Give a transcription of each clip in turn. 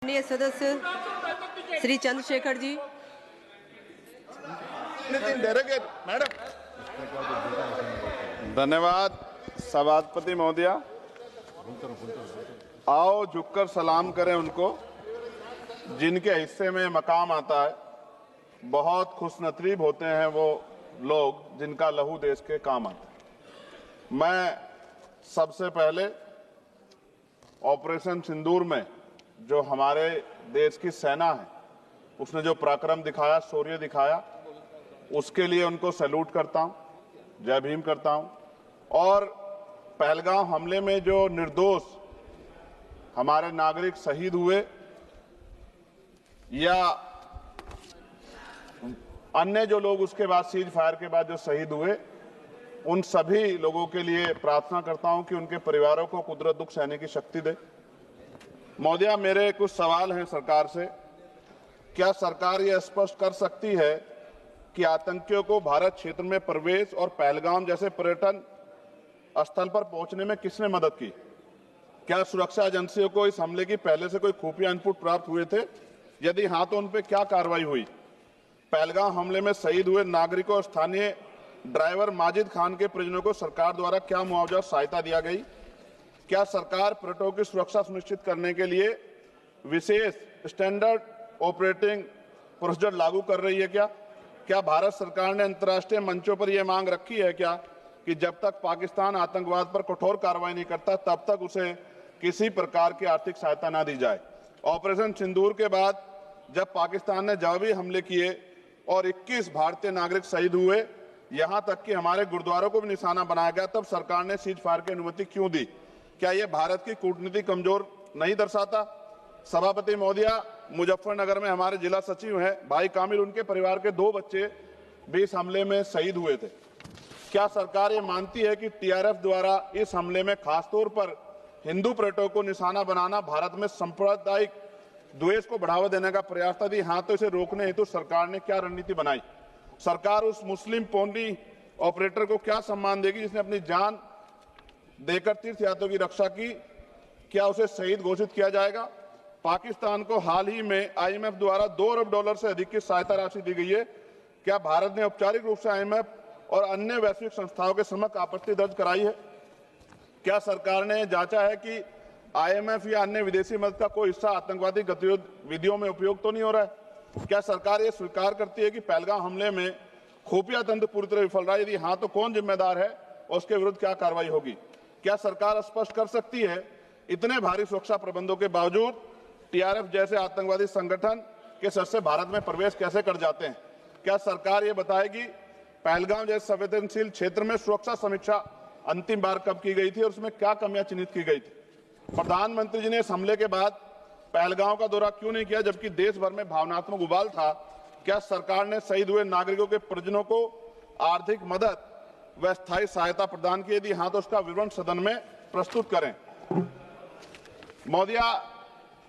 माननीय सदस्य श्री चंद्रशेखर जी। मैडम धन्यवाद। सभापति महोदया, आओ झुककर सलाम करें उनको जिनके हिस्से में मकाम आता है। बहुत खुशनसीब होते हैं वो लोग जिनका लहू देश के काम आता है। मैं सबसे पहले ऑपरेशन सिंदूर में जो हमारे देश की सेना है उसने जो पराक्रम दिखाया, शौर्य दिखाया, उसके लिए उनको सैल्यूट करता हूं, जय भीम करता हूं। और पहलगांव हमले में जो निर्दोष हमारे नागरिक शहीद हुए या अन्य जो लोग उसके बाद सीज फायर के बाद जो शहीद हुए, उन सभी लोगों के लिए प्रार्थना करता हूं कि उनके परिवारों को कुदरत दुख सहने की शक्ति दे। महोदया, मेरे कुछ सवाल हैं सरकार से। क्या सरकार यह स्पष्ट कर सकती है कि आतंकियों को भारत क्षेत्र में प्रवेश और पहलगाम जैसे पर्यटन स्थल पर पहुंचने में किसने मदद की? क्या सुरक्षा एजेंसियों को इस हमले की पहले से कोई खुफिया इनपुट प्राप्त हुए थे? यदि हां तो उन पर क्या कार्रवाई हुई? पहलगाम हमले में शहीद हुए नागरिकों और स्थानीय ड्राइवर माजिद खान के परिजनों को सरकार द्वारा क्या मुआवजा और सहायता दिया गई? क्या सरकार पर्यटकों की सुरक्षा सुनिश्चित करने के लिए विशेष स्टैंडर्ड ऑपरेटिंग प्रोसीजर लागू कर रही है? क्या भारत सरकार ने अंतर्राष्ट्रीय मंचों पर यह मांग रखी है कि जब तक पाकिस्तान आतंकवाद पर कठोर कार्रवाई नहीं करता तब तक उसे किसी प्रकार की आर्थिक सहायता न दी जाए? ऑपरेशन सिंदूर के बाद जब पाकिस्तान ने जवाबी हमले किए और 21 भारतीय नागरिक शहीद हुए, यहां तक कि हमारे गुरुद्वारों को भी निशाना बनाया गया, तब सरकार ने सीज फायर की अनुमति क्यों दी? क्या यह भारत की कूटनीति कमजोर नहीं दर्शाता? सभापति महोदया, मुजफ्फरनगर में हमारे जिला सचिव हैं भाई कामिल, उनके परिवार के 2 बच्चे भी इस हमले में शहीद हुए थे। क्या सरकार ये मानती है कि टीआरएफ द्वारा इस हमले में खासतौर पर हिंदू पर्यटकों को निशाना बनाना भारत में सांप्रदायिक द्वेष को बढ़ावा देने का प्रयास था? यदि हां तो इसे रोकने हेतु सरकार ने क्या रणनीति बनाई? सरकार उस मुस्लिम पोनी ऑपरेटर को क्या सम्मान देगी जिसने अपनी जान देकर तीर्थयात्रियों की रक्षा की? क्या उसे शहीद घोषित किया जाएगा? पाकिस्तान को हाल ही में आईएमएफ द्वारा $2 अरब से अधिक की सहायता राशि दी गई है। क्या भारत ने औपचारिक रूप से आईएमएफ और अन्य वैश्विक संस्थाओं के समक्ष आपत्ति दर्ज कराई है? क्या सरकार ने जांचा है कि आईएमएफ या अन्य विदेशी मदद का कोई हिस्सा आतंकवादी गतिविधियों में उपयोग तो नहीं हो रहा है? क्या सरकार ये स्वीकार करती है कि पहलगाम हमले में खुफिया तंत्र पूरी तरह विफल रहा है? यदि हाँ तो कौन जिम्मेदार है और उसके विरुद्ध क्या कार्रवाई होगी? क्या सरकार स्पष्ट कर सकती है इतने भारी सुरक्षा प्रबंधों के बावजूद टीआरएफ जैसे आतंकवादी संगठन के सदस्य भारत में प्रवेश कैसे कर जाते हैं? क्या सरकार ये बताएगी पहलगाम जैसे संवेदनशील क्षेत्र में सुरक्षा समीक्षा अंतिम बार कब की गई थी और उसमें क्या कमियां चिन्हित की गई थी? प्रधानमंत्री जी ने इस हमले के बाद पहलगाम का दौरा क्यों नहीं किया जबकि देश भर में भावनात्मक उबाल था? क्या सरकार ने शहीद हुए नागरिकों के परिजनों को आर्थिक मदद व स्थायी सहायता प्रदान की? यदि हाँ तो उसका विवरण सदन में प्रस्तुत करें। महोदया,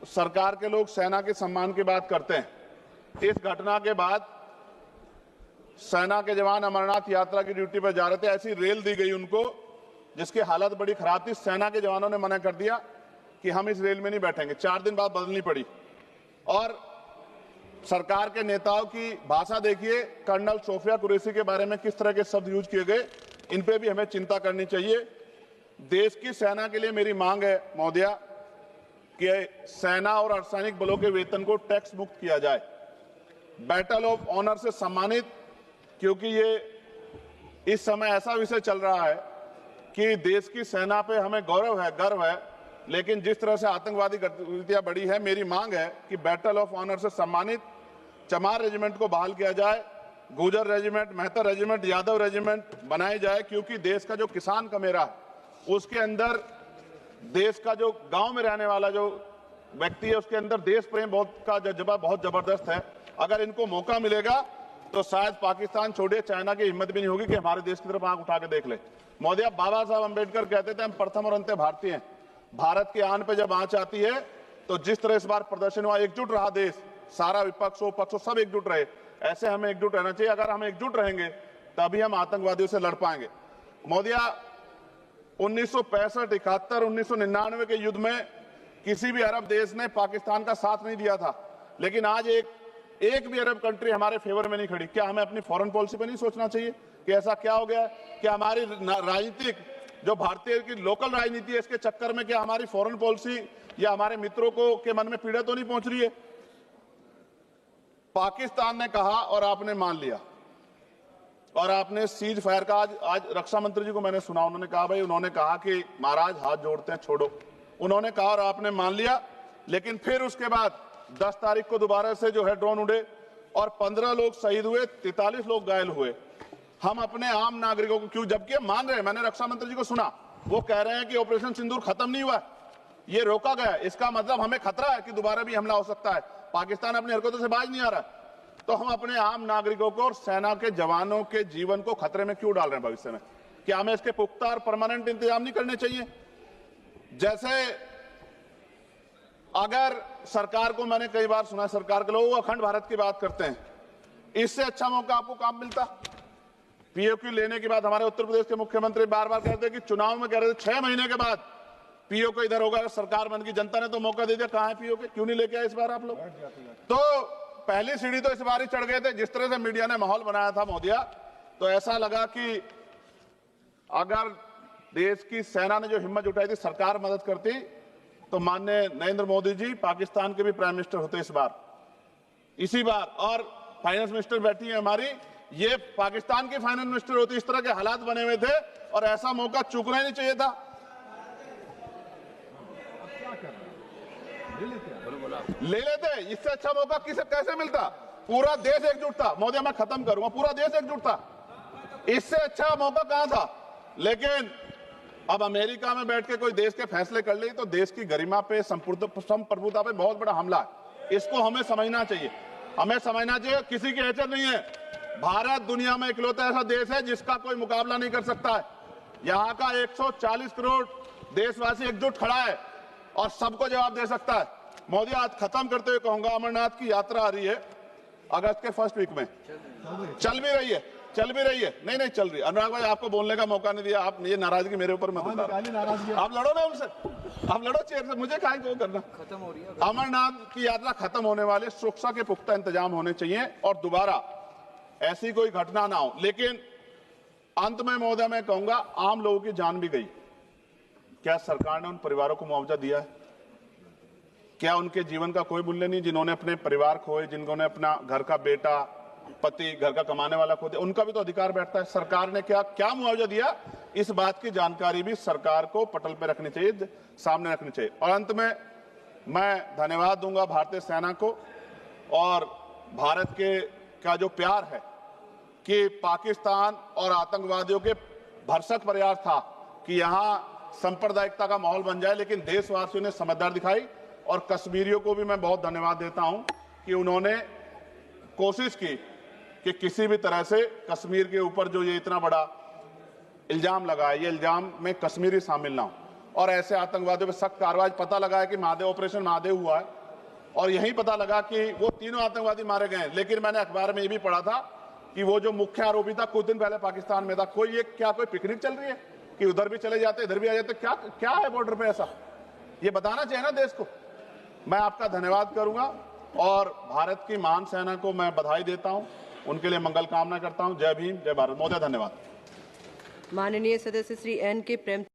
सरकार के लोग सेना के सम्मान की बात करते हैं। इस घटना के बाद सेना के जवान अमरनाथ यात्रा की ड्यूटी पर जा रहे थे, ऐसी रेल दी गई उनको जिसकी हालत बड़ी खराब थी। सेना के जवानों ने मना कर दिया कि हम इस रेल में नहीं बैठेंगे। 4 दिन बाद बदलनी पड़ी। और सरकार के नेताओं की भाषा देखिए, कर्नल सोफिया कुरैशी के बारे में किस तरह के शब्द यूज किए गए, इन पे भी हमें चिंता करनी चाहिए। देश की सेना के लिए मेरी मांग है महोदया कि सेना और अर्धसैनिक बलों के वेतन को टैक्स मुक्त किया जाए, बैटल ऑफ ऑनर से सम्मानित, क्योंकि ये इस समय ऐसा विषय चल रहा है कि देश की सेना पे हमें गौरव है, गर्व है, लेकिन जिस तरह से आतंकवादी गतिविधियां बढ़ी है, मेरी मांग है कि बैटल ऑफ ऑनर से सम्मानित चमार रेजिमेंट को बहाल किया जाए, Gurjar regiment, Mehtar regiment, Yadav regiment बनाए जाए, क्योंकि देश का जो किसान का मेरा उसके अंदर देश का जो गांव में रहने वाला जो व्यक्ति है उसके अंदर देश प्रेम का जज्बा बहुत जबरदस्त है। अगर इनको मौका मिलेगा तो शायद पाकिस्तान छोड़िए, चाइना की हिम्मत भी नहीं होगी कि हमारे देश की तरफ आंख उठा के देख ले। महोदया, बाबा साहब अंबेडकर कहते थे हम प्रथम और अंत्य भारतीय हैं। भारत की आन पे जब आंच आती है तो जिस तरह इस बार प्रदर्शन हुआ, एकजुट रहा देश, सारा विपक्ष हो पक्ष हो सब एकजुट रहे, ऐसे हमें एकजुट रहना चाहिए। अगर हम एकजुट रहेंगे तभी हम आतंकवादियों से लड़ पाएंगे। महोदया, 1965, 71, 1999 के युद्ध में किसी भी अरब देश ने पाकिस्तान का साथ नहीं दिया था, लेकिन आज एक भी अरब कंट्री हमारे फेवर में नहीं खड़ी। क्या हमें अपनी फॉरेन पॉलिसी पे नहीं सोचना चाहिए कि ऐसा क्या हो गया है कि हमारी राजनीतिक जो भारतीय की लोकल राजनीति है, इसके चक्कर में क्या हमारी फॉरेन पॉलिसी या हमारे मित्रों को के मन में पीड़ा तो नहीं पहुंच रही है? पाकिस्तान ने कहा और आपने मान लिया, और आपने सीज फायर का आज रक्षा मंत्री जी को मैंने सुना, उन्होंने कहा भाई, उन्होंने कहा कि महाराज हाथ जोड़ते हैं, छोड़ो। उन्होंने कहा और आपने मान लिया, लेकिन फिर उसके बाद 10 तारीख को दोबारा से जो है ड्रोन उड़े और 15 लोग शहीद हुए, 43 लोग घायल हुए। हम अपने आम नागरिकों को क्यों, जबकि मान रहे हैं, मैंने रक्षा मंत्री जी को सुना, वो कह रहे हैं कि ऑपरेशन सिंदूर खत्म नहीं हुआ, ये रोका गया। इसका मतलब हमें खतरा है कि दोबारा भी हमला हो सकता है। पाकिस्तान अपनी हरकतों से बाज नहीं आ रहा, तो हम अपने आम नागरिकों को और सेना के जवानों के जीवन को खतरे में क्यों डाल रहे हैं भविष्य में? क्या हमें इसके पुख्ता और परमानेंट इंतजाम नहीं करने चाहिए? जैसे अगर सरकार को, मैंने कई बार सुना सरकार के लोग अखंड भारत की बात करते हैं, इससे अच्छा मौका आपको काम मिलता? पीओक्यू लेने के बाद हमारे उत्तर प्रदेश के मुख्यमंत्री बार बार कहते कि चुनाव में कह रहे थे 6 महीने के बाद पीओक्यू इधर होगा, अगर सरकार बन की, जनता ने तो मौका दे दिया, कहां है पीओक्यू? क्यों नहीं लेके आए इस बार आप लोग? तो पहली सीढ़ी तो इस बार ही चढ़ गए थे। जिस तरह से मीडिया ने माहौल बनाया था मोदिया, तो ऐसा लगा कि अगर देश की सेना ने जो हिम्मत जुटाई थी, सरकार मदद करती, तो माननीय नरेंद्र मोदी जी पाकिस्तान के भी प्राइम मिनिस्टर होते इसी बार, और फाइनेंस मिनिस्टर बैठी है हमारी, ये पाकिस्तान की फाइनेंस मिनिस्टर होती। इस तरह के हालात बने हुए थे और ऐसा मौका चूकना ही नहीं चाहिए था। ले लेते, इससे अच्छा मौका किसे कैसे मिलता? पूरा देश एकजुट था। मोदी, मैं खत्म करूंगा, पूरा देश एकजुट था, इससे अच्छा मौका कहां था? लेकिन अब अमेरिका में बैठ के कोई देश के फैसले कर ले तो देश की गरिमा पे, संप्रभुता पे बहुत बड़ा हमला है। इसको हमें समझना चाहिए, हमें समझना चाहिए किसी की हैसियत नहीं है। भारत दुनिया में इकलौता ऐसा देश है जिसका कोई मुकाबला नहीं कर सकता है। यहाँ का 140 करोड़ देशवासी एकजुट खड़ा है और सबको जवाब दे सकता है। मोदी, आज खत्म करते हुए कहूंगा, अमरनाथ की यात्रा आ रही है अगस्त के फर्स्ट वीक में, चल भी रही है, नहीं चल रही। अनुराग भाई, आपको बोलने का मौका नहीं दिया, आप ये नाराजगी मेरे ऊपर मत उतारो। आप लड़ो ना उनसे, आप लड़ो चेयर से, मुझे काहे को करना। खत्म हो रही है अमरनाथ की यात्रा, खत्म होने वाले, सुरक्षा के पुख्ता इंतजाम होने चाहिए और दोबारा ऐसी कोई घटना ना हो। लेकिन अंत में महोदय मैं कहूंगा, आम लोगों की जान भी गई, क्या सरकार ने उन परिवारों को मुआवजा दिया है? क्या उनके जीवन का कोई मूल्य नहीं? जिन्होंने अपने परिवार खोए, जिन्होंने अपना घर का बेटा, पति, घर का कमाने वाला खो दिया, उनका भी तो अधिकार बैठता है। सरकार ने क्या मुआवजा दिया, इस बात की जानकारी भी सरकार को पटल पर रखनी चाहिए, सामने रखनी चाहिए। और अंत में मैं धन्यवाद दूंगा भारतीय सेना को और भारत के का जो प्यार है कि पाकिस्तान और आतंकवादियों के भरसक प्रयास था कि यहां सांप्रदायिकता का माहौल बन जाए, लेकिन देशवासियों ने समझदारी दिखाई। और कश्मीरियों को भी मैं बहुत धन्यवाद देता हूं कि उन्होंने कोशिश की कि किसी भी तरह से कश्मीर के ऊपर जो ये इतना बड़ा इल्जाम लगा है, ये इल्जाम में कश्मीरी शामिल ना हो और ऐसे आतंकवादियों पर सख्त कार्रवाई। पता लगा है कि महादेव, ऑपरेशन महादेव हुआ है और यही पता लगा कि वो तीनों आतंकवादी मारे गए हैं। लेकिन मैंने अखबार में ये भी पढ़ा था कि वो जो मुख्य आरोपी था कुछ दिन पहले पाकिस्तान में था। कोई पिकनिक चल रही है कि उधर भी चले जाते, इधर भी आ जाते? क्या है बॉर्डर पे ऐसा? ये बताना चाहिए ना देश को। मैं आपका धन्यवाद करूंगा और भारत की महान सेना को मैं बधाई देता हूं, उनके लिए मंगल कामना करता हूं। जय भीम, जय भारत। महोदय धन्यवाद। माननीय सदस्य श्री एन के प्रेम